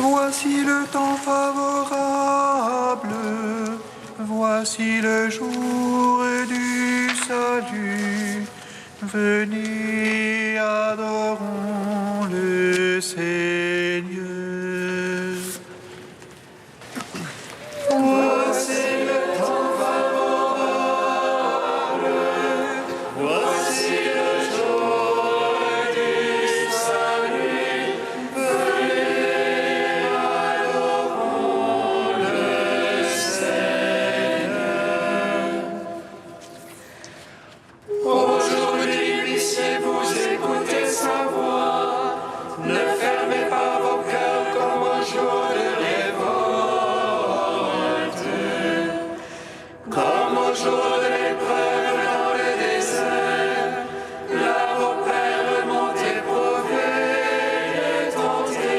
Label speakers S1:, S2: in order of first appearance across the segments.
S1: Voici le temps favorable, voici le jour du salut. Venez, adorons le Seigneur. Voici le temps favorable, voici le jour du salut. Venez, adorons le Seigneur. Aujourd'hui, puissiez-vous écouter sa voix. Ne fermez pas vos cœurs comme au jour de révolte, comme au jour de l'épreuve dans le désert. Là, vos pères m'ont éprouvé et tenté,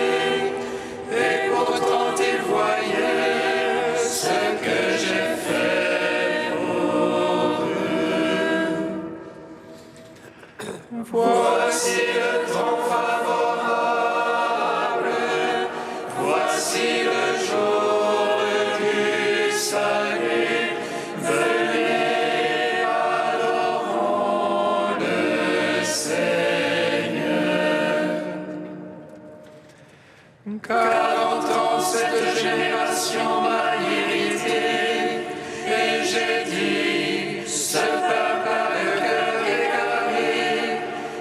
S1: et pourtant ils voyaient ce que j'ai fait pour eux. Voici le temps favorable, voici le jour du salut. Venez, adorons le Seigneur. 40 ans, cette génération m'a irrité, et j'ai dit, ce peuple a le cœur égaré,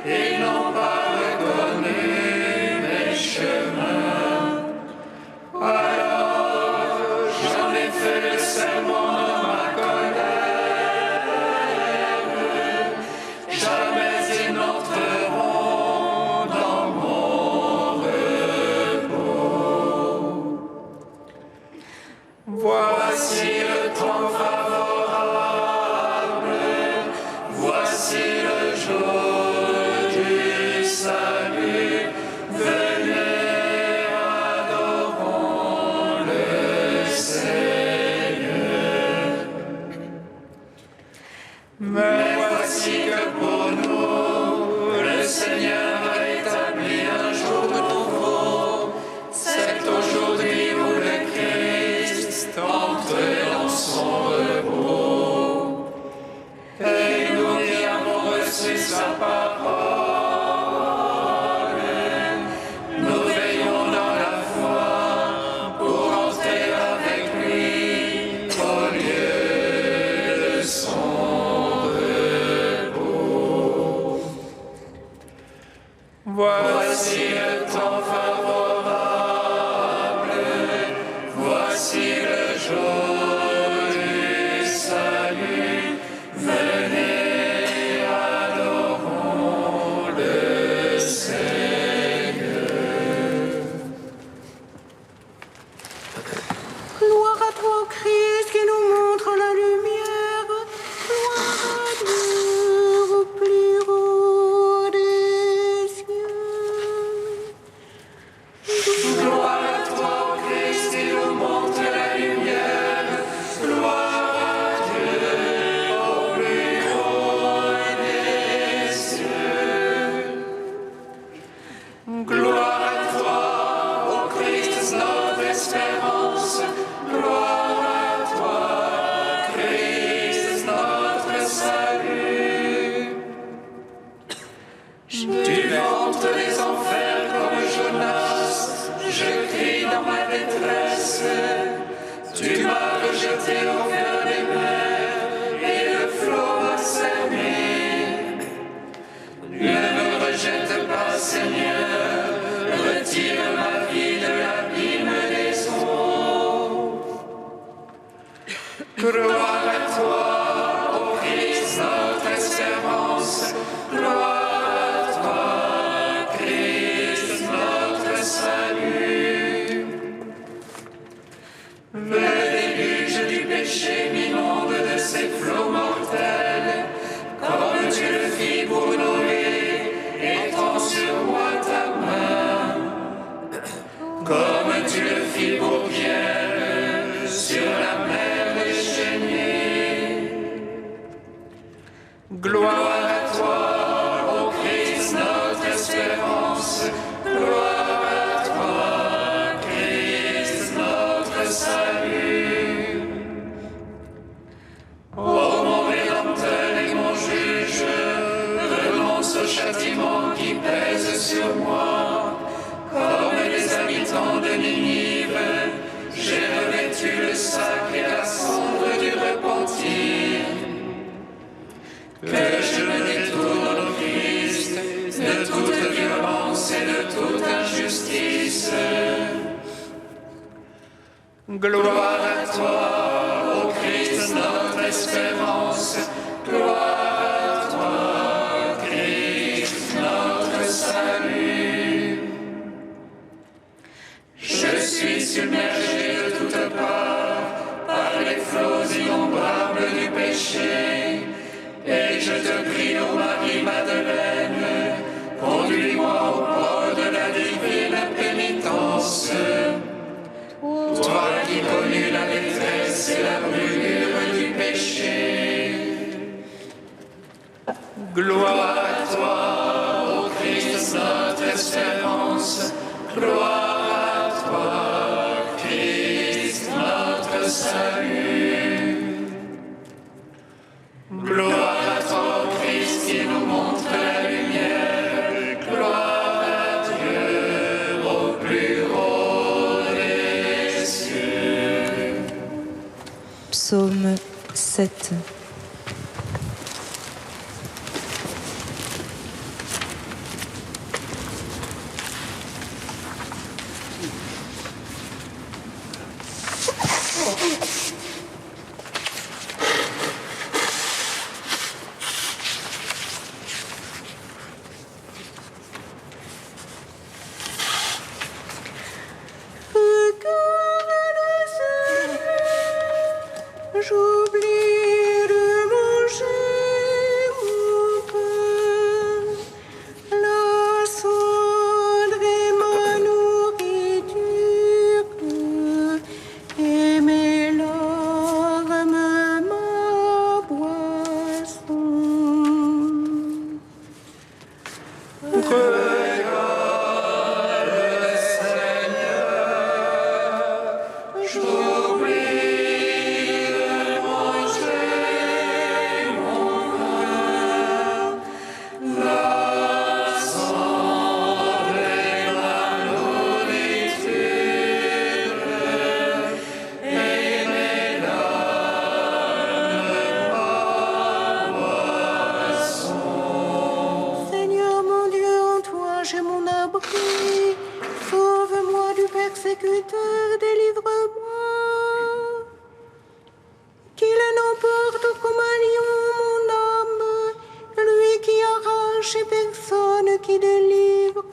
S1: ils n'ont pas reconnu mes chemins. Alors j'en ai fait le serment de ma colère, jamais ils n'entreront dans mon repos. Voici le temps favorable, voici le jour du salut. Venez, adorons le Seigneur. Mais voici que pour nous, le Seigneur a établi un jour nouveau. C'est aujourd'hui où le Christ entre dans son repos. Et nous qui avons reçu sa parole, nous veillons dans la foi pour entrer avec lui au lieu de son repos. Voici le temps favorable, voici le jour du salut. Venez, adorons le Seigneur.
S2: Gloire à toi, Christ, qui nous montre la lumière. Gloire à Dieu au plus haut des cieux.
S1: Gloire à toi, Christ, qui nous montre la lumière. Gloire à Dieu au plus haut des cieux. Gloire à toi, ô Christ, notre espérance. Gloire à toi, Christ, notre salut. Du ventre des enfers comme Jonas, je crie dans ma détresse. Tu m'as rejeté au cœur des mers, et le flot m'a cerné. Ne me rejette pas, Seigneur, retire ma vie de l'abîme des eaux. Gloire à toi, ô Christ, notre espérance. Gloire à toi, Christ, notre salut. Le déluge du péché m'inonde de ses flots mortels, comme tu le fis pour Noé, étends sur moi ta main. Comme tu le fis pour Pierre, sur la mer déchaînée. pense au châtiment qui pèse sur moi. Comme les habitants de Ninive, j'ai revêtu le sac et la cendre du repentir. Que je me détourne au Christ de toute violence et de toute injustice. Gloire à toi, ô Christ, notre espérance. Gloire à toi, Christ, notre salut. Je suis submergé de toutes parts par les flots innombrables du péché. Et je te prie, ô Marie-Madeleine, conduis-moi au port de la divine pénitence. Toi qui connus la détresse et la brûlure du péché. Gloire à toi, ô Christ, notre espérance. Gloire à toi, Christ, notre salut. Gloire à toi, ô Christ, qui nous montre la lumière. Gloire à Dieu au plus haut des cieux.
S3: Psaume 7.
S2: J'oublie de manger mon pain, la cendre est ma nourriture, et mes larmes ma boisson. Seigneur mon Dieu, en toi j'ai mon abri. Sauve-moi du persécuteur, délivre-moi. Qu'il n'emporte comme un lion mon âme, lui qui arrache et personne qui délivre.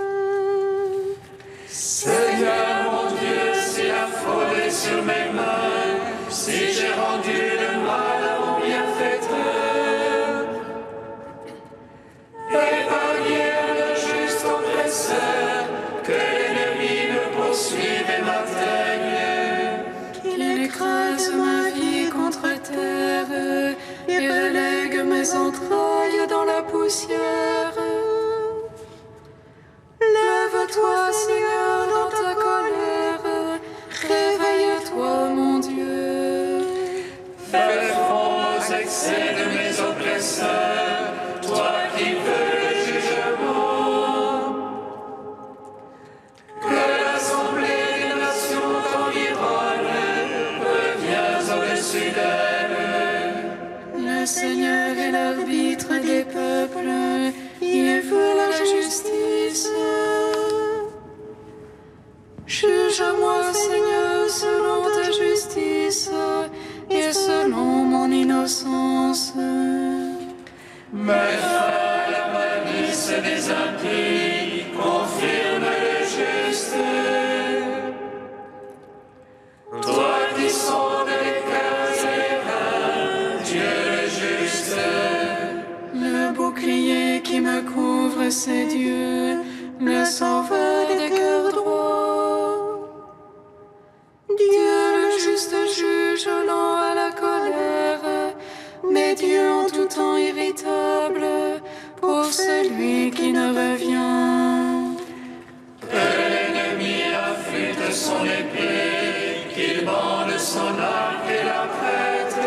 S1: Seigneur mon Dieu, si la faute est sur mes mains, si j'ai rendu le mal à mon bienfaiteur, épargnez le juste oppresseur, que l'ennemi me poursuive et m'atteigne.
S4: Qu'il écrase ma vie contre terre et relègue mes entrailles dans la poussière. Lève-toi, Seigneur, dans ta colère. Réveille-toi, mon Dieu.
S1: Fais front aux excès de mes oppresseurs, toi qui veux le jugement. Que l'assemblée des nations t'environne, reviens au-dessus d'elle.
S4: Le Seigneur est l'arbitre des peuples. Il veut la justice. Juge-moi, Seigneur, selon ta justice et selon mon innocence.
S1: Mets fin à la malice des impies, confirme le juste. Toi qui sondes les cœurs et les reins, Dieu le juste.
S4: Le bouclier qui me couvre, c'est Dieu, le sauveur des cœurs droits. Dieu le juste juge lent à la colère, mais Dieu en tout temps irritable pour celui qui ne revient.
S1: Que l'ennemi affûte son épée, qu'il bande son arc et la prête.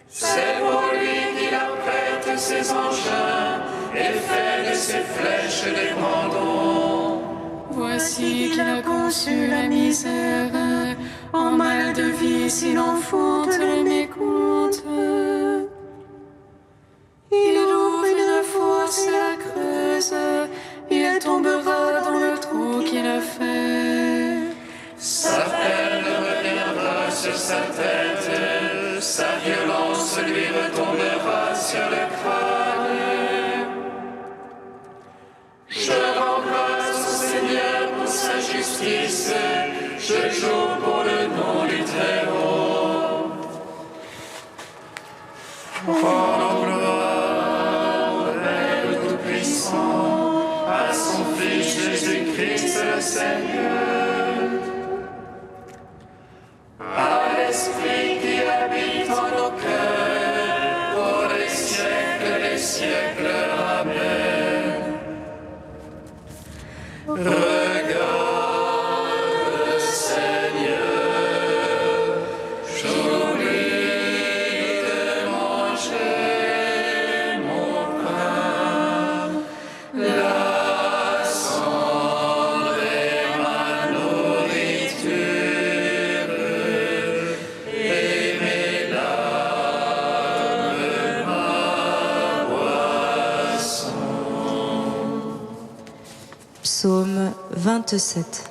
S1: C'est pour lui qu'il apprête ses engins et fait de ses flèches des brandons.
S4: Voici qu'il a conçu la misère, en mal de vie s'il enfonte le mécompte. Il ouvre une fosse et la creuse, il tombera dans le trou qu'il a fait.
S1: Sa peine reviendra sur sa tête, sa violence lui retombera sur le crâne. Je rends grâce au Seigneur pour sa justice, je joue pour le nom du Très-Haut. Rendons gloire au Père Tout-Puissant, à son Fils Jésus-Christ le Seigneur, à l'Esprit qui habite en nos cœurs, pour les siècles des siècles. Amen. Regarde, Seigneur, j'oublie de manger mon pain, la cendre est ma nourriture, et mes larmes ma boisson.
S3: Psaume 27.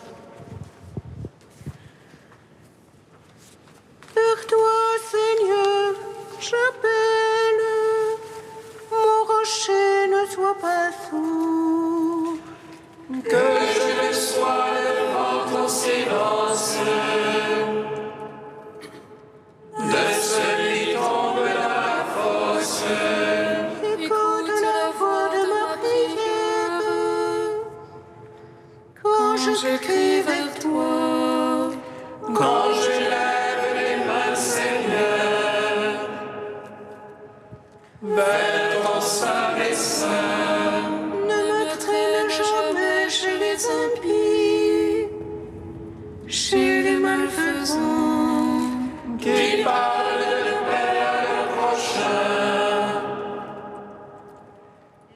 S2: Vers toi, Seigneur, j'appelle. Mon rocher ne soit pas sourd.
S1: Que je le sois devant ton silence, de celui qui tombe dans la fosse.
S2: Écoute la voix de ma prière. Quand je
S4: crie vers toi,
S1: Quand je lève les mains, Seigneur, vers ton saint dessein,
S2: ne me traîne jamais chez les impies,
S4: chez les malfaisants,
S1: qui parle de paix à leur prochain,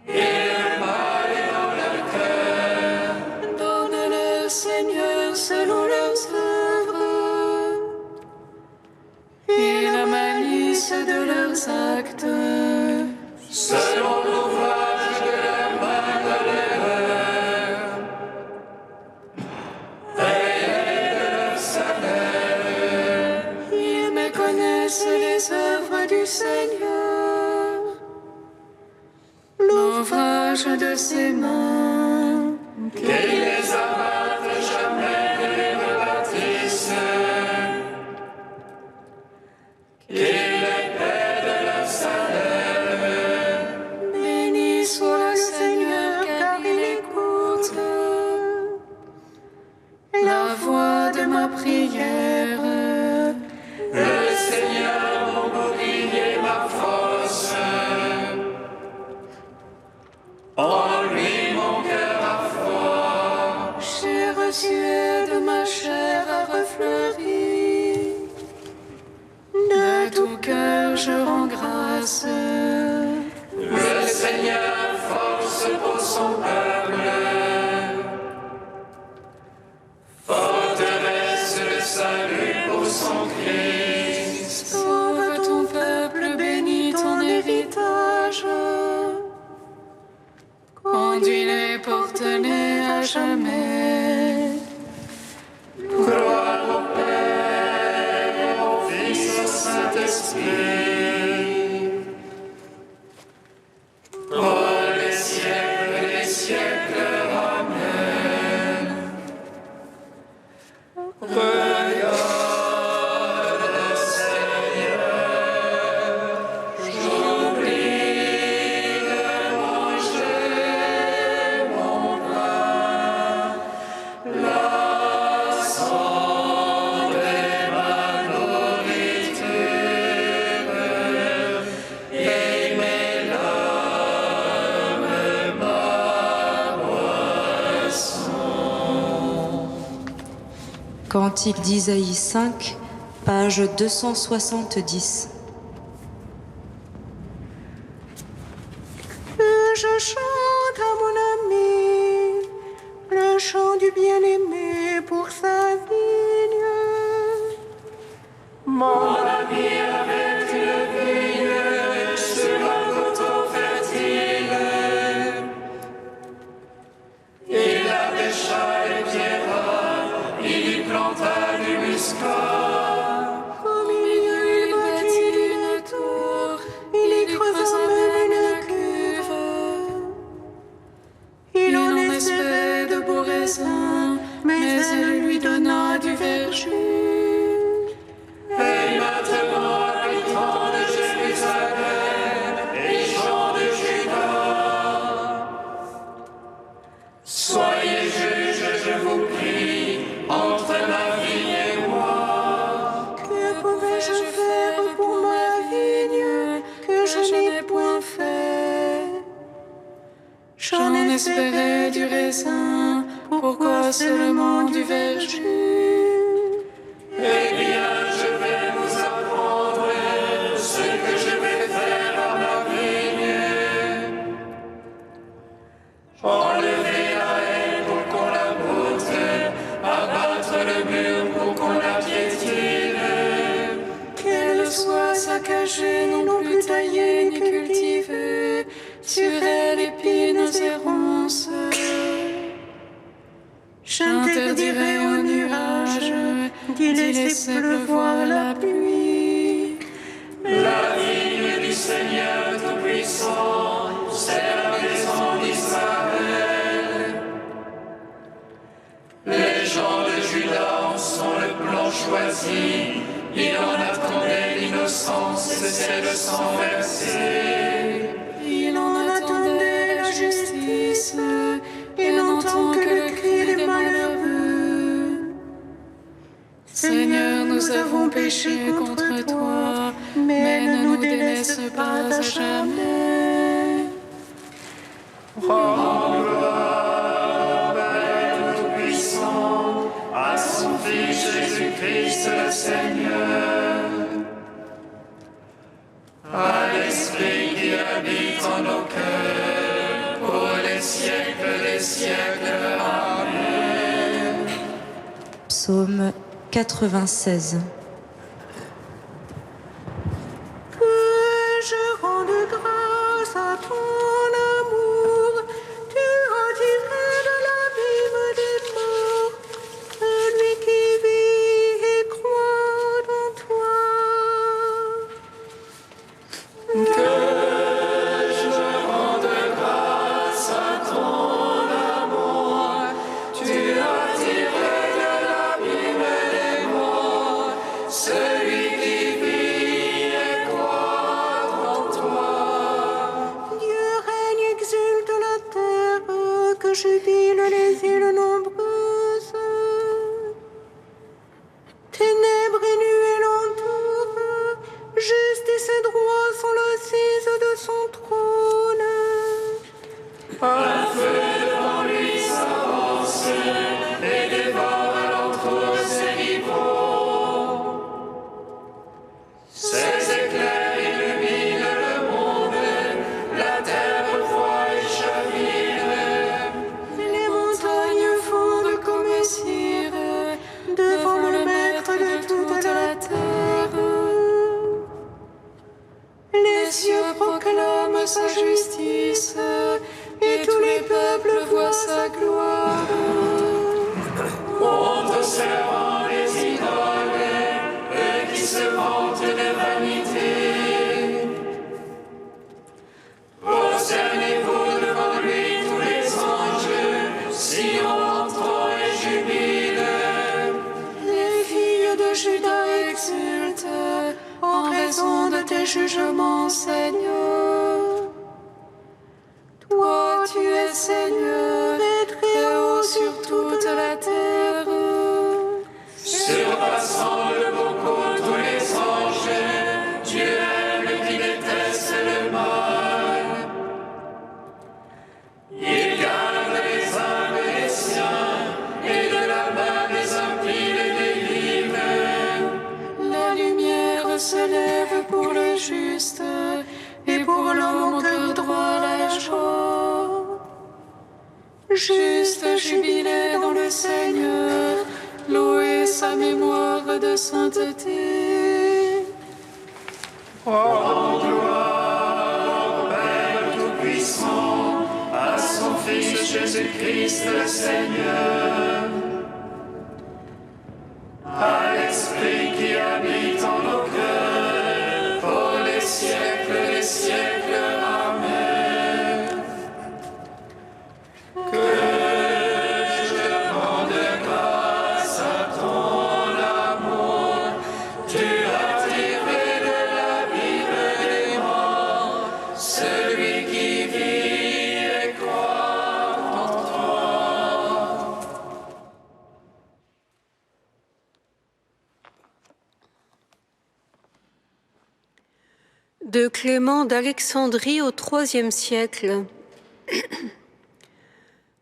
S1: et le mal est dans leur cœur.
S4: donne-leur, Seigneur, selon leurs œuvres, et la malice de leurs actes.
S1: Selon l'ouvrage de la main de l'erreur, paye de leur salaire.
S4: Ils méconnaissent les œuvres du Seigneur, l'ouvrage de ses mains.
S1: Qu'il les abatte jamais ne les rebâtisse, qu'il les paie de leur salaire.
S4: Béni soit le Seigneur, car il écoute la voix de ma prière.
S1: Le Seigneur, mon bouclier, ma force, en lui mon cœur a foi.
S4: J'ai reçu de ma chair a refleuri. De tout cœur je rends grâce.
S1: Le Seigneur force pour son peuple, forteresse de salut pour son Christ.
S4: Sauve ton peuple, bénis ton héritage. Conduis-les, porte-les à jamais.
S1: Gloire au Père, au Fils, au Saint-Esprit, pour les siècles des siècles. Amen. Regarde, Seigneur, j'oublie de manger mon pain, la cendre est ma nourriture, et mes larmes ma boisson.
S3: Cantique d'Isaïe 5, page 270.
S2: je chante à mon ami le chant du bien-aimé pour sa vigne.
S1: Mon ami avec une vigne sur un coteau fertile. Il attacha les pierres, il y planta du muscat.
S2: Au milieu, il bâtit une tour, il y creusa même une cuve. Il en espérait de beaux raisins, mais elle lui donna du verger.
S1: Et maintenant, habitants de Jérusalem et gens de Juda, soyez juges, je vous prie, entre ma vigne et moi.
S2: Que pouvais-je faire pour ma vigne que je n'ai point fait? J'en espérais du raisin, pourquoi seulement du verger?
S1: Eh bien, je vais vous apprendre ce que je vais faire à ma vigne. Enlever la haie pour qu'on la broute, abattre le mur pour qu'on la piétine.
S2: Qu'elle soit saccagée, non plus taillée ni cultivée, sur elle épines et ronces. J'interdirai aux nuages d'y laisser pleuvoir la pluie.
S1: La vigne du Seigneur Tout-Puissant, c'est la maison d'Israël. Les gens de Juda en sont le plan choisi. Il en attendait l'innocence et c'est le sang versé.
S2: Il en attendait la justice, et n'entend que le cri des malheureux. Seigneur, nous avons péché contre toi, mais ne nous délaisse pas à jamais.
S1: Rends gloire, Père Tout-Puissant, à son Fils Jésus-Christ le Seigneur, à l'Esprit qui habite en nos cœurs, pour les siècles des siècles. Amen.
S3: Psaume 96.
S2: Que je rende grâce à ton amour, tu as tiré de l'abîme des morts, celui qui vit et croit en toi. Dieu règne, exulte la terre, que jubilent les îles nombreuses. Ténèbres et nuées l'entourent, justice et droit sont l'assise de son trône.
S1: Un feu devant lui s'avance et dévore alentour ses rivaux. Ses éclairs illuminent le monde, la terre voit et chavire.
S2: Les montagnes fondent comme cire devant le maître de toute la terre. Les cieux proclament sa justice et tous les peuples voient sa gloire.
S1: Honte aux servants des idoles, eux qui se vantent de vanité. Prosternez-vous devant lui tous les anges, Sion entrant et jubile.
S2: Les filles de Juda exultent en raison de tes jugements, Seigneur. Toi, tu es Seigneur et très haut sur toute la terre.
S1: Surpassant de beaucoup tous les anges, Dieu aime qui déteste le mal. Il garde les âmes des siens et de la main des impies les délivre.
S2: La lumière se lève pour le juste et pour l'homme au cœur droit la joie. Juste jubilé dans le Seigneur, louez sa mémoire de sainteté.
S1: Rendons gloire au Père Tout-Puissant, à son Fils Jésus-Christ le Seigneur, à l'Esprit qui habite en nos cœurs, pour les siècles des siècles. Amen. Que je rende grâce à ton amour, tu as tiré de l'abîme des morts, celui qui vit et croit en toi.
S4: De Clément d'Alexandrie au IIIe siècle.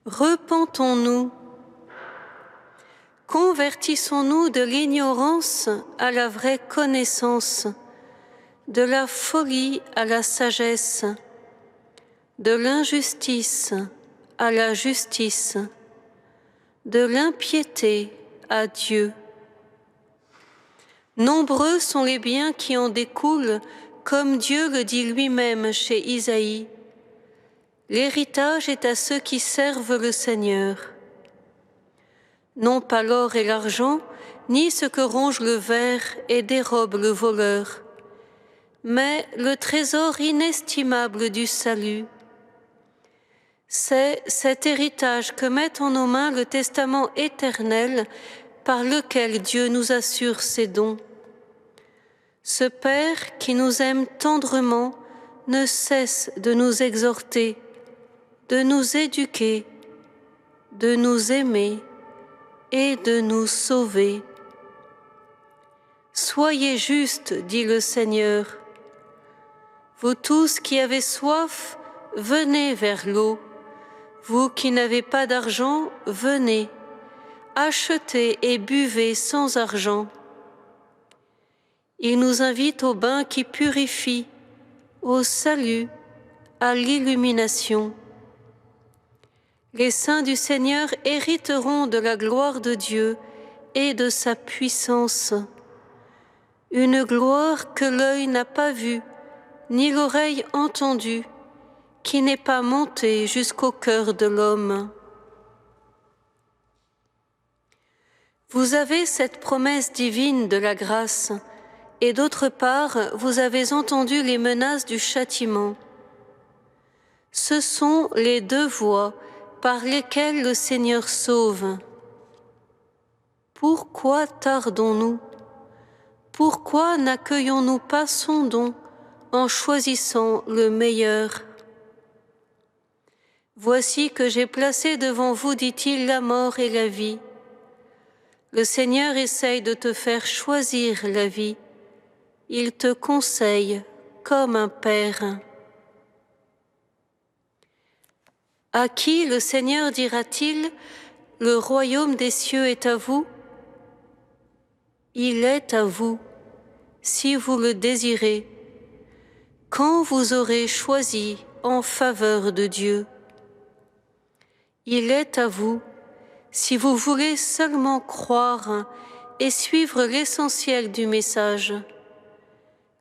S4: Repentons-nous, convertissons-nous de l'ignorance à la vraie connaissance, de la folie à la sagesse, de l'injustice à la justice, de l'impiété à Dieu. Nombreux sont les biens qui en découlent, comme Dieu le dit lui-même chez Isaïe. L'héritage est à ceux qui servent le Seigneur. Non pas l'or et l'argent, ni ce que ronge le ver et dérobe le voleur, mais le trésor inestimable du salut. C'est cet héritage que met en nos mains le testament éternel par lequel Dieu nous assure ses dons. Ce Père qui nous aime tendrement ne cesse de nous exhorter, de nous éduquer, de nous aimer et de nous sauver. Soyez justes, dit le Seigneur. Vous tous qui avez soif, venez vers l'eau. Vous qui n'avez pas d'argent, venez. Achetez et buvez sans argent. Il nous invite au bain qui purifie, au salut, à l'illumination. Les saints du Seigneur hériteront de la gloire de Dieu et de sa puissance, une gloire que l'œil n'a pas vue, ni l'oreille entendue, qui n'est pas montée jusqu'au cœur de l'homme. Vous avez cette promesse divine de la grâce, et d'autre part, vous avez entendu les menaces du châtiment. Ce sont les deux voies par lesquelles le Seigneur sauve. Pourquoi tardons-nous? Pourquoi n'accueillons-nous pas son don en choisissant le meilleur? Voici que j'ai placé devant vous, dit-il, la mort et la vie. Le Seigneur essaye de te faire choisir la vie. Il te conseille comme un père. À qui le Seigneur dira-t-il, « Le royaume des cieux est à vous » ? Il est à vous, si vous le désirez, quand vous aurez choisi en faveur de Dieu. Il est à vous, si vous voulez seulement croire et suivre l'essentiel du message.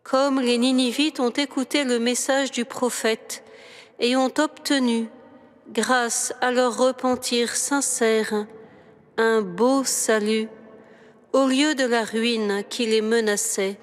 S4: Comme les Ninivites ont écouté le message du prophète et ont obtenu, grâce à leur repentir sincère, un beau salut au lieu de la ruine qui les menaçait.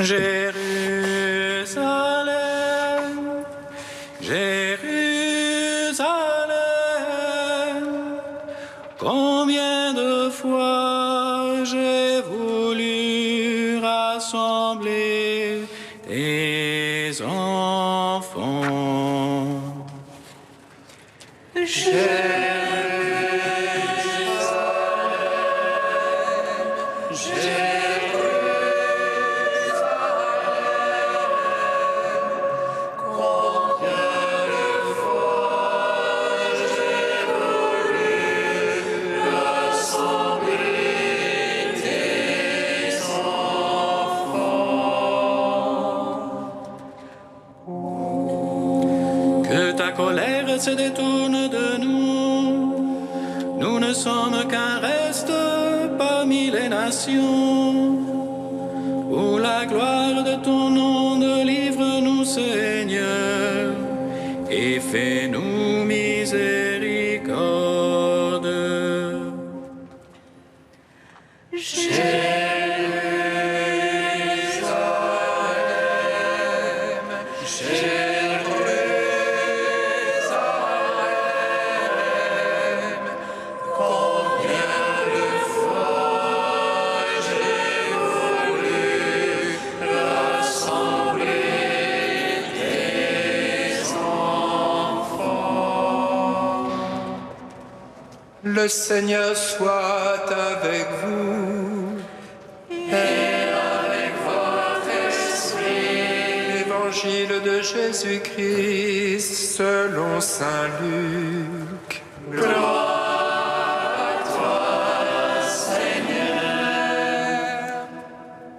S1: Jérusalem, Jérusalem, combien de fois j'ai voulu rassembler tes enfants. Que ta colère se détourne de nous. Nous ne sommes qu'un reste parmi les nations. Pour la gloire de ton nom, délivre-nous, Seigneur, et fais-nous miséricorde.
S5: Le Seigneur soit avec vous.
S1: Et avec votre esprit.
S5: Évangile de Jésus-Christ selon saint Luc.
S1: Gloire à toi, Seigneur.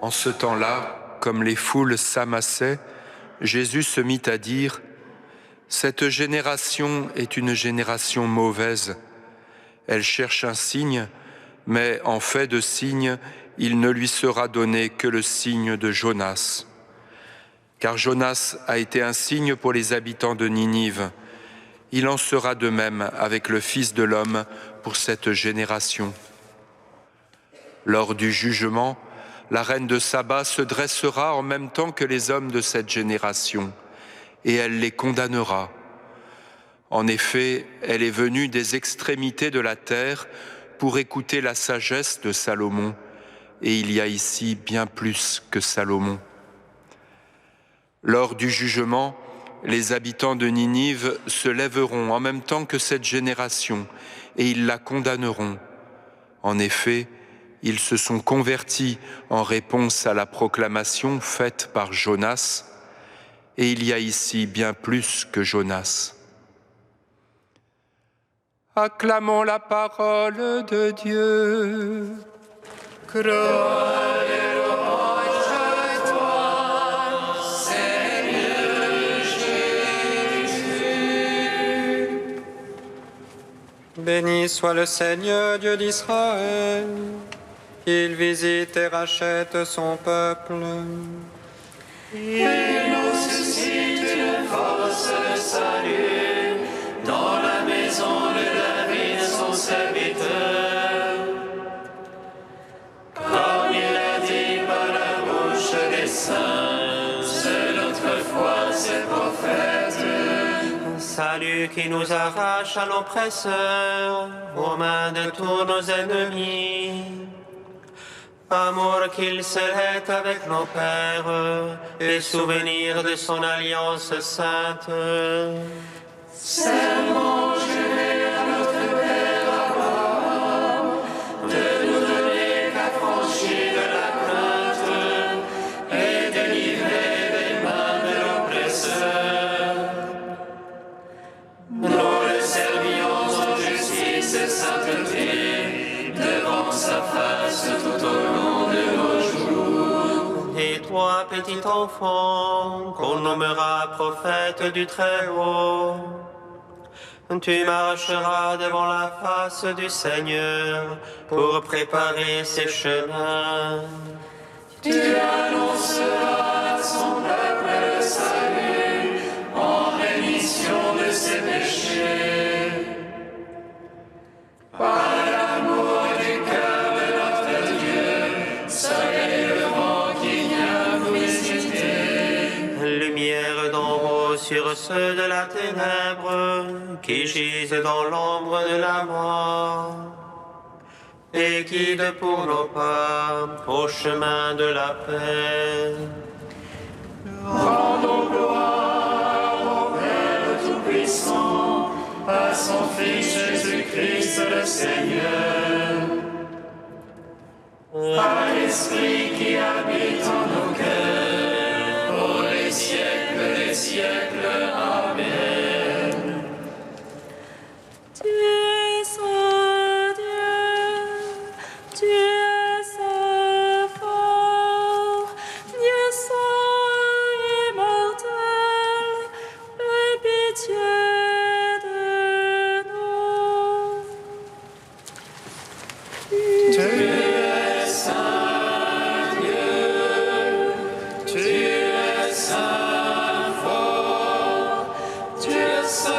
S5: En ce temps-là, comme les foules s'amassaient, Jésus se mit à dire : Cette génération est une génération mauvaise. Elle cherche un signe, mais en fait de signe, il ne lui sera donné que le signe de Jonas. Car Jonas a été un signe pour les habitants de Ninive. Il en sera de même avec le Fils de l'homme pour cette génération. Lors du jugement, la reine de Saba se dressera en même temps que les hommes de cette génération, et elle les condamnera. En effet, elle est venue des extrémités de la terre pour écouter la sagesse de Salomon, et il y a ici bien plus que Salomon. Lors du jugement, les habitants de Ninive se lèveront en même temps que cette génération, et ils la condamneront. En effet, ils se sont convertis en réponse à la proclamation faite par Jonas, et il y a ici bien plus que Jonas. Acclamons la parole de Dieu.
S1: Gloire et louange à toi, Seigneur Jésus.
S6: Béni soit le Seigneur, Dieu d'Israël. Il visite et rachète son peuple.
S1: Il nous suscite une force de salut dans la maison de David, son serviteur. Comme il a dit par la bouche des saints, seule autrefois ses prophètes.
S6: Salut qui nous arrache à l'oppresseur, aux mains de tous nos ennemis. Amour qu'il scellait avec nos pères, et souvenir de son alliance sainte.
S1: Serment juré à notre Père Abraham, de nous donner l'affranchie de la crainte et délivrer des mains de l'oppresseur. Nous le servions en justice et sainteté, devant sa face tout au long de nos jours.
S6: Et toi, petit enfant, qu'on nommera prophète du Très-Haut, tu marcheras devant la face du Seigneur pour préparer ses chemins.
S1: Tu annonceras à son peuple le salut en rémission de ses péchés. Par l'amour du cœur de notre Dieu, soleil levant qui vient vous
S6: lumière d'en haut sur ceux de la ténèbre qui gisent dans l'ombre de la mort et guide pour nos pas au chemin de la paix.
S1: Rendons gloire au Père Tout-Puissant, à son Fils Jésus-Christ le Seigneur, à l'Esprit qui habite en nos cœurs, pour les siècles des siècles. Amen.
S2: Tu es saint Dieu, tu es saint fort, Dieu saint immortel, aie pitié de nous.
S1: Tu es saint Dieu, tu es saint fort, tu es saint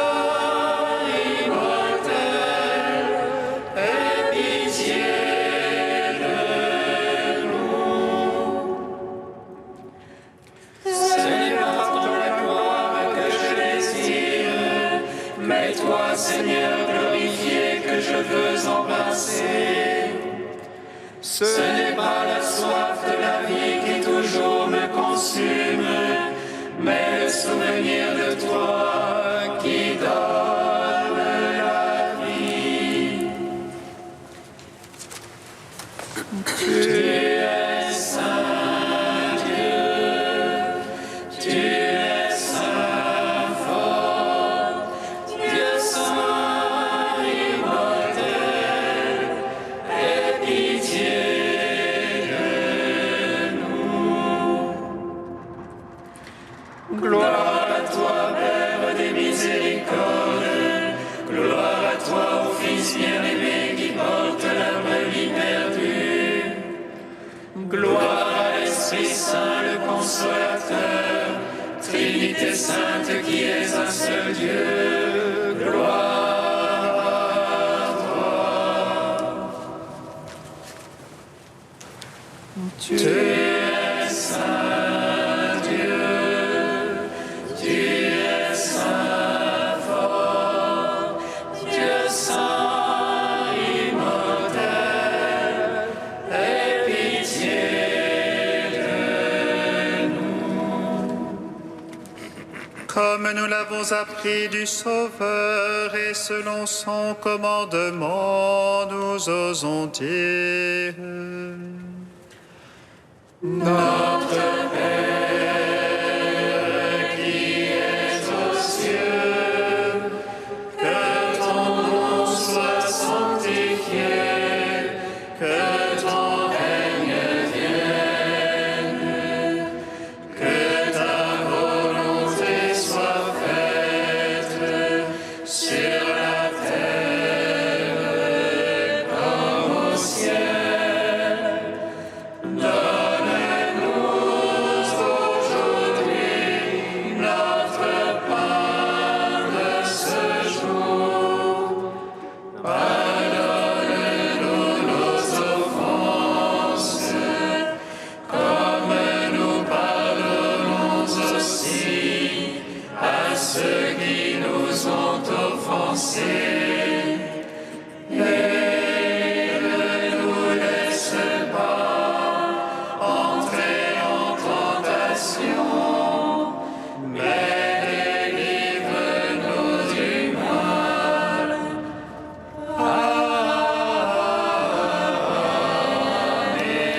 S1: immortel, aie pitié de nous. C'est par ton gloire que je désire, mais toi, Seigneur glorifié, que je veux embrasser. Ce n'est pas la soif de la vie qui toujours me consume, mais le souvenir de toi qui donne la vie. Tu es saint Dieu, tu es saint fort, Dieu saint immortel, aie pitié de nous. Gloire à toi, Père des miséricordes, gloire à toi, ô Fils bien-aimé qui porte la brebis perdue. Gloire à l'Esprit Saint, le Consolateur, Trinité Sainte qui est un seul Dieu. Gloire à toi. Tu es saint Dieu, tu es saint fort, Dieu saint immortel, aie pitié de nous.
S7: Comme nous l'avons appris du Sauveur et selon son commandement, nous osons dire:
S1: Notre Père qui es aux cieux, que ton nom soit sanctifié, que ton règne vienne, que ta volonté soit faite sur la terre comme au ciel. Ceux qui nous ont offensés, et ne nous laisse pas entrer en tentation, mais délivre-nous du mal. Amen.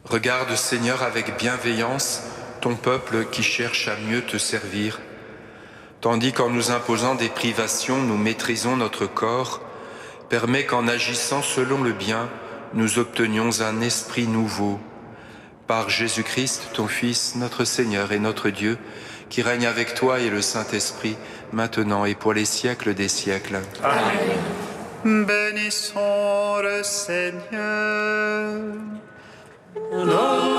S5: Regarde, Seigneur, avec bienveillance ton peuple qui cherche à mieux te servir, tandis qu'en nous imposant des privations, nous maîtrisons notre corps. Permets qu'en agissant selon le bien, nous obtenions un esprit nouveau. Par Jésus-Christ, ton Fils, notre Seigneur et notre Dieu, qui règne avec toi et le Saint-Esprit, maintenant et pour les siècles des siècles.
S7: Bénissons le Seigneur.
S1: Nous